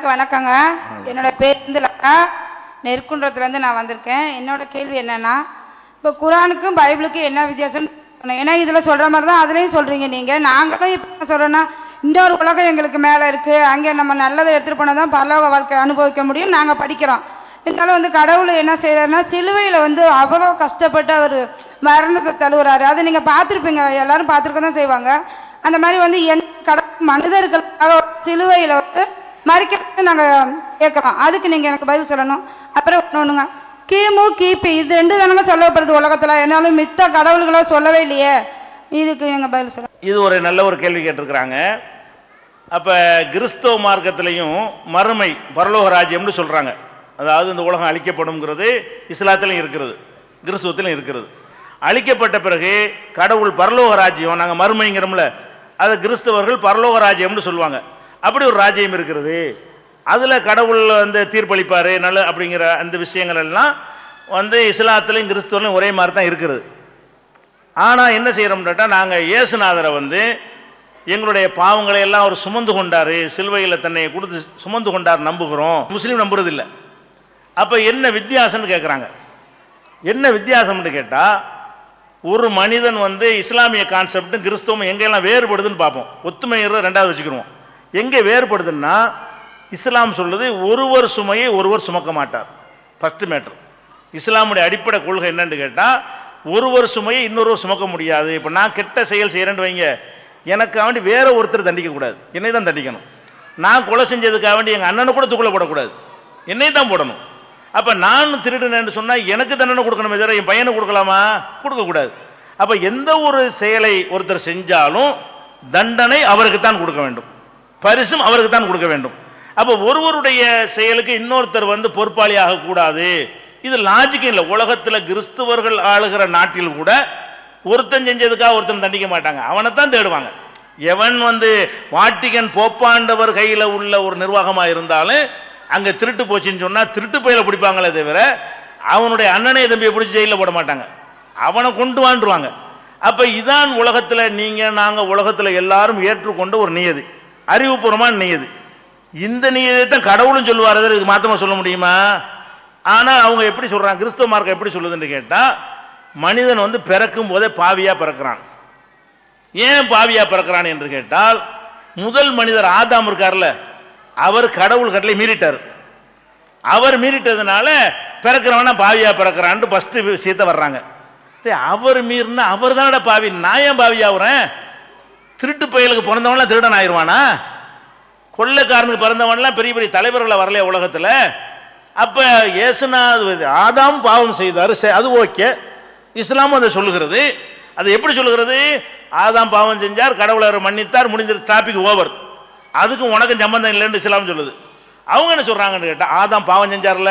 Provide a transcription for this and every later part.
எல்லாருக்கும் வணக்கங்க. என்னோட பேர் வந்து லதா, நெற்குன்றத்துலேருந்து நான் வந்திருக்கேன். என்னோட கேள்வி என்னன்னா, இப்போ குரானுக்கும் பைபிளுக்கும் என்ன வித்தியாசம்? ஏன்னா இதில் சொல்கிற மாதிரி தான் அதுலேயும் சொல்கிறீங்க நீங்கள். நாங்களும் இப்போ சொல்கிறோன்னா இன்னொரு உலகம் எங்களுக்கு மேலே இருக்குது, அங்கே நம்ம நல்லதை எடுத்துகிட்டு போனால் தான் பரலோக வாழ்க்கை அனுபவிக்க முடியும். நாங்கள் படிக்கிறோம். இருந்தாலும் வந்து கடவுள் என்ன செய்கிறாருன்னா, சிலுவையில் வந்து அவ்வளோ கஷ்டப்பட்டு அவர் மரணத்தை தழுவுறாரு. அதை நீங்கள் பார்த்துருப்பீங்க, எல்லாரும் பார்த்துருக்க தான் செய்வாங்க. அந்த மாதிரி வந்து என் கடவுள் மனிதர்களுக்காக சிலுவையில் வந்து மறிக்கிறதுக்கு நாங்கள் கேட்குறோம். அதுக்கு நீங்கள் எனக்கு பதில் சொல்லணும். அப்புறம் ஒன்றுங்க, கிமு கிபி இது ரெண்டு தானங்க சொல்லப்படுது உலகத்தில். என்னாலும் மித்த கடவுள்களோ சொல்லவே இல்லையே, இதுக்கு எங்கள் பதில் சொல்ல. இது ஒரு நல்ல ஒரு கேள்வி கேட்டிருக்கிறாங்க. அப்போ கிறிஸ்தவ மார்க்கத்திலையும் மறுமை பரலோக ராஜ்யம்னு சொல்கிறாங்க. அதாவது இந்த உலகம் அழிக்கப்படும்ங்கிறது இஸ்லாத்திலையும் இருக்கிறது, கிறிஸ்துவத்திலையும் இருக்கிறது. அழிக்கப்பட்ட பிறகு கடவுள் பரலோக ராஜ்யம், நாங்கள் மறுமைங்கிறோம்ல, அது கிறிஸ்தவர்கள் பரலோக ராஜ்யம்னு சொல்லுவாங்க. அப்படி ஒரு ராஜ்யம் இருக்கிறது. அதில் கடவுள் வந்து தீர்ப்பளிப்பார் நல்ல அப்படிங்கிற அந்த விஷயங்கள் எல்லாம் வந்து இஸ்லாத்திலையும் கிறிஸ்துவலையும் ஒரே மாதிரி தான் இருக்கிறது. ஆனால் என்ன செய்கிறோம்னா, நாங்கள் இயேசுநாதரை வந்து எங்களுடைய பாவங்களை எல்லாம் அவர் சுமந்து கொண்டார், சிலுவையில் தன்னை கொடுத்து சுமந்து கொண்டார் நம்புகிறோம். முஸ்லீம் நம்புறதில்லை. அப்போ என்ன வித்தியாசம்னு கேட்குறாங்க. என்ன வித்தியாசம்னு கேட்டால், ஒரு மனிதன் வந்து இஸ்லாமிய கான்செப்டும் கிறிஸ்தவம் எங்கெல்லாம் வேறுபடுதுன்னு பார்ப்போம். ஒத்துமைங்கிறத ரெண்டாவது வச்சுக்கிடுவோம். எங்கே வேறுபடுதுன்னா, இஸ்லாம் சொல்லுது ஒருவர் சுமையை ஒருவர் சுமக்க மாட்டார். First matter. இஸ்லாமுடைய அடிப்படை கொள்கை என்னன்னு கேட்டால், ஒருவர் சுமையை இன்னொருவர் சுமக்க முடியாது. இப்போ நான் கெட்ட செயல் செய்கிறேன்னு வைங்க, எனக்காக வேண்டி வேற ஒருத்தர் தண்டிக்கக்கூடாது, என்னை தான் தண்டிக்கணும். நான் கொலை செஞ்சதுக்காக வேண்டி எங்கள் அண்ணனை கூட தூக்கில் போடக்கூடாது, என்னை தான் போடணும். அப்போ நான் திருடுனேன்னு சொன்னால் எனக்கு தண்டனை கொடுக்கணுமே தவிர என் பையனுக்கு கொடுக்கலாமா? கொடுக்கக்கூடாது. அப்போ எந்த ஒரு செயலை ஒருத்தர் செஞ்சாலும் தண்டனை அவருக்கு தான் கொடுக்க வேண்டும், பரிசும் அவருக்கு தான் கொடுக்க வேண்டும். அப்போ ஒருவருடைய செயலுக்கு இன்னொருத்தர் வந்து பொறுப்பாளி ஆகக்கூடாது. இது லாஜிக்கும் இல்லை. உலகத்தில் கிறிஸ்துவர்கள் ஆளுகிற நாட்டில் கூட ஒருத்தன் செஞ்சதுக்காக ஒருத்தன் தண்டிக்க மாட்டாங்க, அவனைத்தான் தேடுவாங்க. எவன் வந்து வாட்டிகன் போப்பாண்டவர் கையில் உள்ள ஒரு நிர்வாகமாக இருந்தாலும் அங்கே திருட்டு போச்சுன்னு சொன்னால் திருட்டு பையில பிடிப்பாங்களே தவிர அவனுடைய அண்ணனை தம்பியை பிடிச்சி ஜெயிலில் போட மாட்டாங்க, அவனை கொண்டு வாண்டுருவாங்க. அப்போ இதான் உலகத்தில் நீங்கள் நாங்கள் உலகத்தில் எல்லாரும் ஏற்றுக்கொண்ட ஒரு நியதி, அறிவுபூர்வமான நியதி. இந்த நியதியை தான் கடவுளும் சொல்லுவார், இதுக்கு மாற்றமாக சொல்ல முடியுமா? ஆனால் அவங்க எப்படி சொல்கிறாங்க, கிறிஸ்தவ மார்க்கம் எப்படி சொல்லுதுன்னு கேட்டால், மனிதன் வந்து பிறக்கும் போதே பாவியாக பிறக்கிறான். ஏன் பாவியாக பிறக்கிறான் என்று கேட்டால், முதல் மனிதர் ஆதாம் இருக்கார்ல, அவர் கடவுள் கட்டளை மீறிட்டார். அவர் மீறிட்டதுனால பிறக்கிறவனா பாவியாக பிறக்கிறான்னு ஃபஸ்ட்டு விஷயத்தை வர்றாங்க. அவர் மீறினா அவர் தானடா பாவி, நான் ஏன் பாவியாகிறேன்? திருட்டு பயலுக்கு பிறந்தவன்லாம் திருடன் ஆயிடுவானா? கொள்ளைக்காரனுக்கு பிறந்தவன்லாம் பெரிய பெரிய தலைவர்களை வரலையா உலகத்தில்? அப்போ ஏசுனா ஆதாம் பாவம் செய்தார், அது ஓகே, இஸ்லாமும் அதை சொல்லுகிறது. அது எப்படி சொல்லுகிறது? ஆதாம் பாவம் செஞ்சார், கடவுளை மன்னித்தார், முடிஞ்ச டாபிக் ஓவர், அதுக்கும் உனக்கும் சம்பந்தம் இல்லைன்னு இஸ்லாம் சொல்லுது. அவங்க என்ன சொல்றாங்கன்னு கேட்டால், ஆதாம் பாவம் செஞ்சார்ல,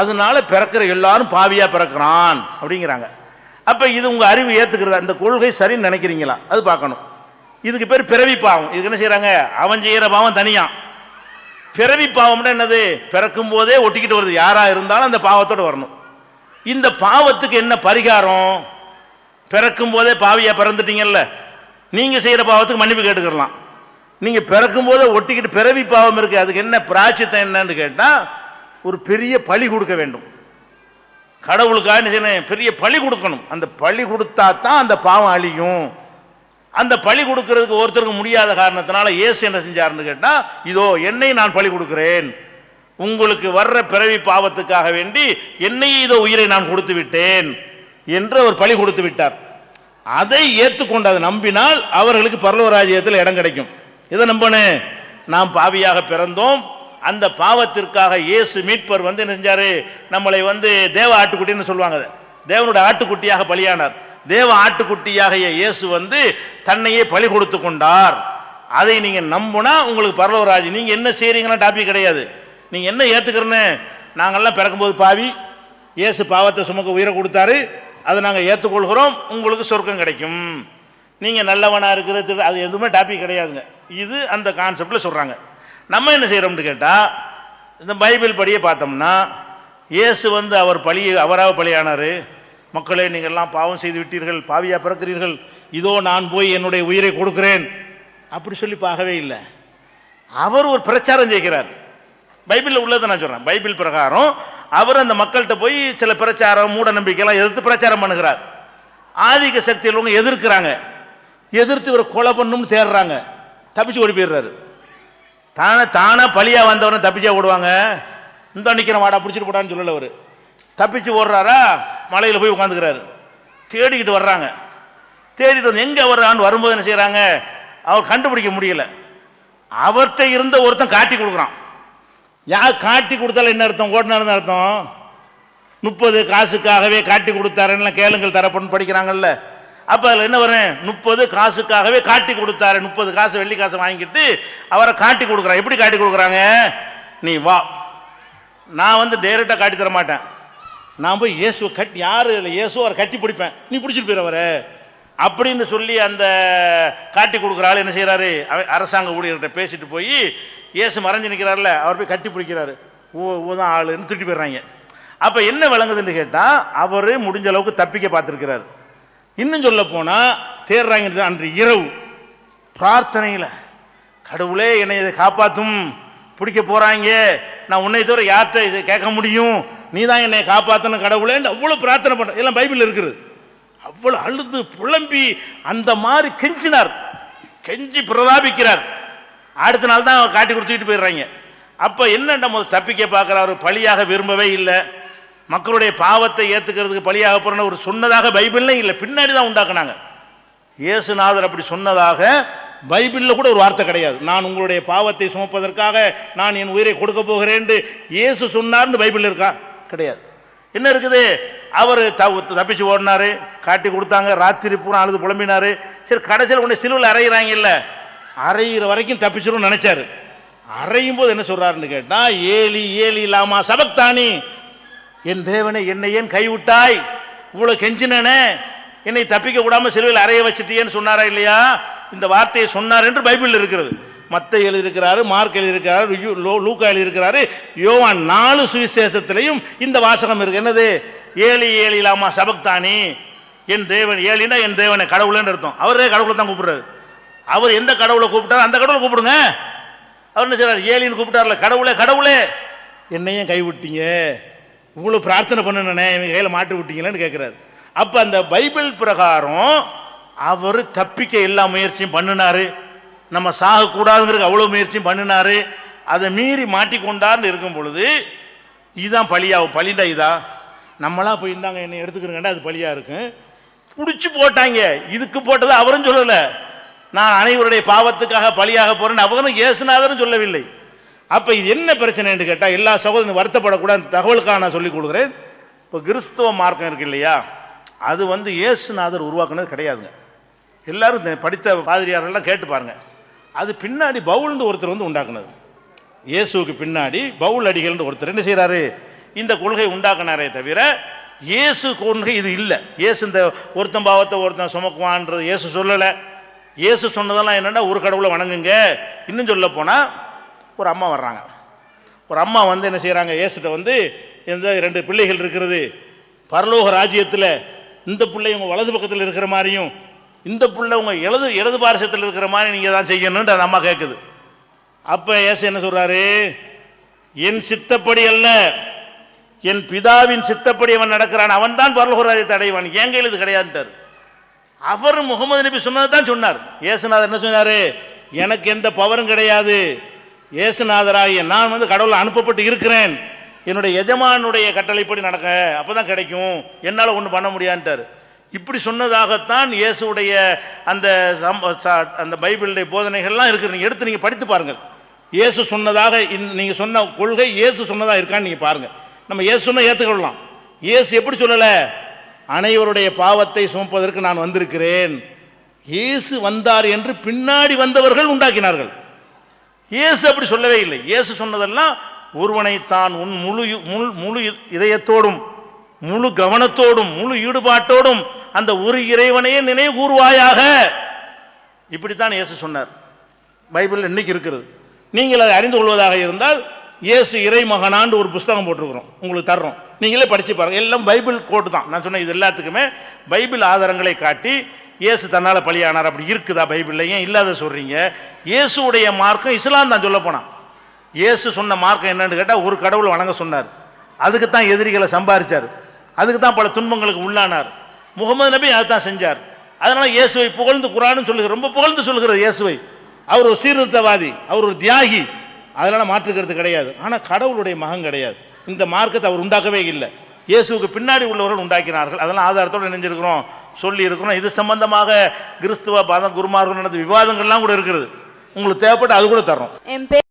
அதனால பிறக்கிற எல்லாரும் பாவியா பிறக்கிறான் அப்படிங்கிறாங்க. அப்போ இது உங்கள் அறிவு ஏற்றுக்கிறதா? அந்த கொள்கை சரின்னு நினைக்கிறீங்களா? அது பார்க்கணும். இதுக்கு பேர் பிறவி பாவம். இதுக்கு என்ன செய்யறாங்க? அவன் செய்கிற பாவம் தனியா. பிறவி பாவம்னா என்னது? பிறக்கும் போதே ஒட்டிக்கிட்டு வருது, யாரா இருந்தாலும் அந்த பாவத்தோடு வரணும். இந்த பாவத்துக்கு என்ன பரிகாரம்? பிறக்கும் போதே பாவியா பிறந்துட்டீங்கல்ல, நீங்க செய்யற பாவத்துக்கு மன்னிப்பு கேட்டுக்கலாம். நீங்க பிறக்கும் போதே ஒட்டிக்கிட்டு பிறவி பாவம் இருக்கு, அதுக்கு என்ன பிராயச்சித்தம் என்னன்னு கேட்டா, ஒரு பெரிய பழி கொடுக்க வேண்டும். கடவுளுக்காக பெரிய பழி கொடுக்கணும். அந்த பழி கொடுத்தா தான் அந்த பாவம் அழியும். அந்த பழி கொடுக்கறதுக்கு ஒருத்தருக்கு முடியாத காரணத்தினால இயேசு என்ன செஞ்சாருன்னு கேட்டா, இதோ என்னை நான் பழி கொடுக்கிறேன், உங்களுக்கு வர்ற பிறவி பாவத்துக்காக வேண்டி என்னையே இதோ உயிரை நான் கொடுத்து விட்டேன் என்று அவர் பழி கொடுத்து விட்டார். அதை ஏற்றுக்கொண்டு அதை நம்பினால் அவர்களுக்கு பரலோக ராஜ்யத்தில் இடம் கிடைக்கும். இதை நம்பணும். நாம் பாவியாக பிறந்தோம், அந்த பாவத்திற்காக இயேசு மீட்பர் வந்து என்ன செஞ்சாரு? நம்மளை வந்து தேவ ஆட்டுக்குட்டின்னு சொல்லுவாங்க, தேவனுடைய ஆட்டுக்குட்டியாக பலியானார். தேவ ஆட்டுக்குட்டியாக இயேசு வந்து தன்னையே பலி கொடுத்து கொண்டார். அதை நீங்க நம்புனா உங்களுக்கு பரலோக ராஜ்யம். நீங்க என்ன செய்றீங்கன்னா டாபிக் கிடையாது. நீங்க என்ன ஏத்துக்கிறன்னு, நாங்கள்லாம் பிறக்கும்போது பாவி, இயேசு பாவத்தை சுமக்க உயிரை கொடுத்தாரு, அதை நாங்கள் ஏற்றுக்கொள்கிறோம், உங்களுக்கு சொர்க்கம் கிடைக்கும். நீங்கள் நல்லவனா இருக்கிறது அது எதுவுமே டாபிக் கிடையாதுங்க. இது அந்த கான்செப்டில் சொல்கிறாங்க. நம்ம என்ன செய்கிறோம்னு கேட்டால், இந்த பைபிள் படியை பார்த்தோம்னா, இயேசு வந்து அவராக பலியானார். மக்களே, நீங்கள்லாம் பாவம் செய்து விட்டீர்கள், பாவியாக பிறக்கிறீர்கள், இதோ நான் போய் என்னுடைய உயிரை கொடுக்கிறேன் அப்படி சொல்லி பார்க்கவே இல்லை. அவர் ஒரு பிரச்சாரம் செய்கிறார். பைபிளில் உள்ளதை நான் சொல்றேன். பைபிள் பிரகாரம் அவர் அந்த மக்கள்கிட்ட போய் சில பிரச்சாரம் மூட நம்பிக்கைலாம் எதிர்த்து பிரச்சாரம் பண்ணுகிறார். ஆதிக்க சக்தி உள்ளவங்க எதிர்க்கிறாங்க, எதிர்த்து இவரை கொலை பண்ணணும்னு தேடுறாங்க. தப்பிச்சு ஓடி போயிடுறாரு. தானே பழியா வந்தவரை தப்பிச்சா ஓடுவாங்க. இந்த நிக்கிற வாடா பிடிச்சிட்டு போடான்னு சொல்லல. அவர் தப்பிச்சு ஓடுறாரா, மலையில் போய் உட்காந்துக்கிறாரு. தேடிக்கிட்டு வர்றாங்க. தேடிட்டு வந்து எங்கே வர்றான்னு வரும்போது என்ன செய்கிறாங்க, அவர் கண்டுபிடிக்க முடியல. அவர்கிட்ட இருந்த ஒருத்தன் காட்டி கொடுக்குறான். யார் காட்டி கொடுத்தாலும் என்ன அர்த்தம், ஓடினாருன்னு அர்த்தம். 30 காசுக்காகவே காட்டி கொடுத்தாருன்னு கேளுங்கள் தரப்பன்னு படிக்கிறாங்கல்ல. அப்போ அதில் என்ன வரும், 30 காசுக்காகவே காட்டி கொடுத்தாரு. 30 காசு வெள்ளி காசை வாங்கிட்டு அவரை காட்டி கொடுக்குறான். எப்படி காட்டி கொடுக்குறாங்க, நீ வா, நான் வந்து டைரெக்டாக காட்டி தர மாட்டேன், நான் போய் இயேசுவை கட்டி, யார் இல்லை இயேசு அவரை கட்டி பிடிப்பேன், நீ பிடிச்சிட்டு போயிட வர அப்படின்னு சொல்லி அந்த காட்டி கொடுக்குறாள் என்ன செய்கிறாரு, அரசாங்க ஊழியர்கிட்ட பேசிட்டு போய் இயேசு மறைஞ்சு நிற்கிறார்ல, அவர் போய் கட்டி பிடிக்கிறாரு. தான் ஆளுன்னு திட்டி போயிடுறாங்க. அப்போ என்ன விளங்குதுன்னு கேட்டால், அவர் முடிஞ்ச அளவுக்கு தப்பிக்க பார்த்துருக்கிறார். இன்னும் சொல்ல போனால் தேடுறாங்க. அன்று இரவு பிரார்த்தனையில், கடவுளே என்னை இதை காப்பாற்றும், பிடிக்க போகிறாங்க, நான் உன்னை தவிர யார்கிட்ட இதை கேட்க முடியும், நீ தான் என்னை காப்பாற்றணும் கடவுளேன்னு அவ்வளோ பிரார்த்தனை பண்ண, எல்லாம் பைபிள் இருக்குது. அவ்வளோ அழுது புலம்பி அந்த மாதிரி கெஞ்சினார், கெஞ்சி பிரதாபிக்கிறார். அடுத்த நாள் தான் காட்டி கொடுத்துக்கிட்டு போயிடுறாங்க. அப்போ என்ன, நம்ம தப்பிக்க பார்க்குறாரு, பழியாக விரும்பவே இல்லை, மக்களுடைய பாவத்தை ஏற்றுக்கிறதுக்கு பழியாக போறன்னு ஒரு சொன்னதாக பைபிள்லையும் இல்லை, பின்னாடி தான் உண்டாக்குனாங்க. இயேசுநாதர் அப்படி சொன்னதாக பைபிளில் கூட ஒரு வார்த்தை கிடையாது. நான் உங்களுடைய பாவத்தை சுமப்பதற்காக நான் என் உயிரை கொடுக்க போகிறேன் இயேசு சொன்னார்னு பைபிள் இருக்கா? கிடையாது. என்ன இருக்குது, அவர் தப்பிச்சு ஓடினாரு, காட்டி கொடுத்தாங்க, ராத்திரி பூரா அழுது புலம்பினாரு. சரி, கடைசியில் கொண்டு சிலுவையில் அறையிறாங்க இல்லை, அறையிற வரைக்கும் தப்பிச்சிடும் நினைச்சாரு. அறையும் போது என்ன சொல்றாருன்னு கேட்டா, ஏலி ஏலி லாமா சபக்தானி, என் தேவனை என்னை ஏன் கைவிட்டாய், இவ்வளவு கெஞ்சினே, என்னை தப்பிக்க கூடாம சிலுவையில் அறைய வச்சுட்டியேன்னு சொன்னாரா இல்லையா? இந்த வார்த்தையை சொன்னார் என்று பைபிள் இருக்கிறது. மத்தேயு எழுதியிருக்கிறாரு, மார்க் எழுதியிருக்கிறாரு, லூக்கா எழுதியிருக்கிறாரு, யோவான் 4 சுவிசேஷத்திலையும் இந்த வாசகம் இருக்கு. என்னது, ஏலி ஏலி லாமா சபக்தானி, என் தேவன், ஏலினா என் தேவனை, கடவுள்னு அர்த்தம். அவரே கடவுளை தான் கூப்பிடுறாரு. அவர் எந்த கடவுளை கூப்பிட்டாரு அந்த கடவுளை கூப்பிடுங்க. அவர் என்ன செய்றாரு, ஏலின்னு கூப்பிட்டார்ல, கடவுளே கடவுளே என்னையும் கைவிட்டீங்க, இவ்வளவு பிரார்த்தனை பண்ணனே, இவங்க கையில மாட்டு விட்டீங்களேன்னு கேட்கிறாரு. அப்ப அந்த பைபிள் பிரகாரம் அவர் தப்பிக்க எல்லா முயற்சியும் பண்ணினாரு, நம்ம சாக கூடாதுங்கிறது அவ்வளவு முயற்சியும் பண்ணினாரு. அதை மீறி மாட்டிக்கொண்டார்னு இருக்கும் பொழுது இதுதான் பழியாகும். பழிண்டா இதா, நம்மளா போய் இருந்தாங்க என்னை எடுத்துக்கிறேங்கடா, அது பழியா இருக்கு. பிடிச்சி போட்டாங்க. இதுக்கு போட்டது அவரும் சொல்லலை, நான் அனைவருடைய பாவத்துக்காக பழியாக போறேன் அவரும் இயேசுநாதரும் சொல்லவில்லை. அப்ப இது என்ன பிரச்சனை என்று கேட்டால், எல்லா சகோதரரும் வருத்தப்படக்கூடாது தகவலுக்காக நான் சொல்லிக் கொடுக்குறேன். இப்போ கிறிஸ்துவ மார்க்கம் இருக்கு இல்லையா, அது வந்து இயேசுநாதர் உருவாக்குனது கிடையாதுங்க. எல்லாரும் படித்த பாதிரியாரெல்லாம் கேட்டு பாருங்க. அது பின்னாடி பவுல்னு ஒருத்தர் வந்து உண்டாக்குனது. இயேசுக்கு பின்னாடி பவுல் அடிகள்னு ஒருத்தர் என்ன செய்யறாரு, இந்த கொள்கை உண்டாக்குனாரே தவிர இயேசு கொள்கை இது இல்லை. இயேசு இந்த ஒருத்தன் பாவத்தை ஒருத்தன் சுமக்குவான்றது இயேசு சொல்லலை. இயேசு சொன்னதெல்லாம் என்னென்னா, ஒரு கடவுளை வணங்குங்க. இன்னும் சொல்ல போனால், ஒரு அம்மா வர்றாங்க. ஒரு அம்மா வந்து என்ன செய்கிறாங்க, இயேசுகிட்ட வந்து இந்த 2 பிள்ளைகள் இருக்கிறது, பரலோக ராஜ்யத்தில் இந்த பிள்ளை உங்கள் வலது பக்கத்தில் இருக்கிற மாதிரியும் இந்த பிள்ளை உங்கள் இடது பாரசத்தில் இருக்கிற மாதிரி நீங்கள் தான் செய்யணும்னு அந்த அம்மா கேட்குது. அப்போ இயேசு என்ன சொல்கிறாரு, என் சித்தப்படி அல்ல, என் பிதாவின் சித்தப்படி அவன் நடக்கிறான், அவன் தான் பரலோக ராஜ்யத்தை அடைவான், என் கையில் இது கிடையாதுட்டார். அவர் முகமது நபி சொன்னது தான் சொன்னார். இயேசுநாதர் என்ன சொன்னாரு, எனக்கு எந்த பவரும் கிடையாது, இயேசுநாதராகிய நான் வந்து கடவுளை அனுப்பப்பட்டு இருக்கிறேன், என்னுடைய எஜமானுடைய கட்டளைப்படி நடக்க, அப்பதான் கிடைக்கும், என்னால் ஒன்றும் பண்ண முடியான்ட்டார். இப்படி சொன்னதாகத்தான் இயேசுடைய அந்த பைபிளுடைய போதனைகள்லாம் இருக்கு. நீங்க எடுத்து நீங்க படித்து பாருங்கள். இயேசு சொன்னதாக நீங்க சொன்ன கொள்கை இயேசு சொன்னதாக இருக்கான்னு நீங்க பாருங்க. நம்ம இயேசு சொன்ன ஏற்றுக்கொள்ளலாம். இயேசு எப்படி சொல்லல, அனைவருடைய பாவத்தை சுமப்பதற்கு நான் வந்திருக்கிறேன். இயேசு வந்தார் என்று பின்னாடி வந்தவர்கள் உண்டாக்கினார்கள். இயேசு அப்படி சொல்லவே இல்லை. இயேசு சொன்னதெல்லாம் ஒருவனை தான் உன் முழு இதயத்தோடும் முழு கவனத்தோடும் முழு ஈடுபாட்டோடும் அந்த ஒரு இறைவனையே நினைவு கூறுவாயாக, இப்படித்தான் இயேசு சொன்னார். பைபிள் இன்னைக்கு இருக்கிறது. நீங்கள் அதை அறிந்து கொள்வதாக இருந்தால், இயேசு இறை மகனாண்டு ஒரு புஸ்தகம் போட்டிருக்கிறோம், உங்களுக்கு தர்றோம், நீங்களே படிச்சு பாருங்க. எல்லாம் பைபிள் கோட்டு தான். நான் சொன்ன இது எல்லாத்துக்குமே பைபிள் ஆதாரங்களை காட்டி இயேசு தன்னால பலியானார் அப்படி இருக்குதா பைபிள்ல, ஏன் இல்லாத சொல்றீங்க? இயேசுடைய மார்க்கம் இஸ்லாம் தான். சொல்ல போனா இயேசு சொன்ன மார்க்கம் என்னன்னு கேட்டால் ஒரு கடவுளை வணங்க சொன்னார். அதுக்கு தான் எதிரிகளை சம்பாதிச்சார், அதுக்கு தான் பல துன்பங்களுக்கு உள்ளானார். முகமது நபி அதை தான் செஞ்சார். அதனால இயேசுவை புகழ்ந்து குர்ஆனும் சொல்லுகிறது, ரொம்ப புகழ்ந்து சொல்லுகிறது இயேசுவை. அவர் ஒரு சீர்திருத்தவாதி, அவர் ஒரு தியாகி, அதனால மாற்றுக்கிறது கிடையாது. ஆனால் கடவுளுடைய மகன் கிடையாது. இந்த மார்க்கத்தை அவர் உண்டாக்கவே இல்லை, இயேசுவுக்கு பின்னாடி உள்ளவர்கள் உண்டாக்கினார்கள். அதெல்லாம் ஆதாரத்தோடு நினைஞ்சிருக்கிறோம், சொல்லி இருக்கிறோம். இது சம்பந்தமாக கிறிஸ்துவ குருமார்கள் நடந்த விவாதங்கள்லாம் கூட இருக்கிறது. உங்களுக்கு தேவைப்பட்டு அது கூட தர்றோம். என் பேர்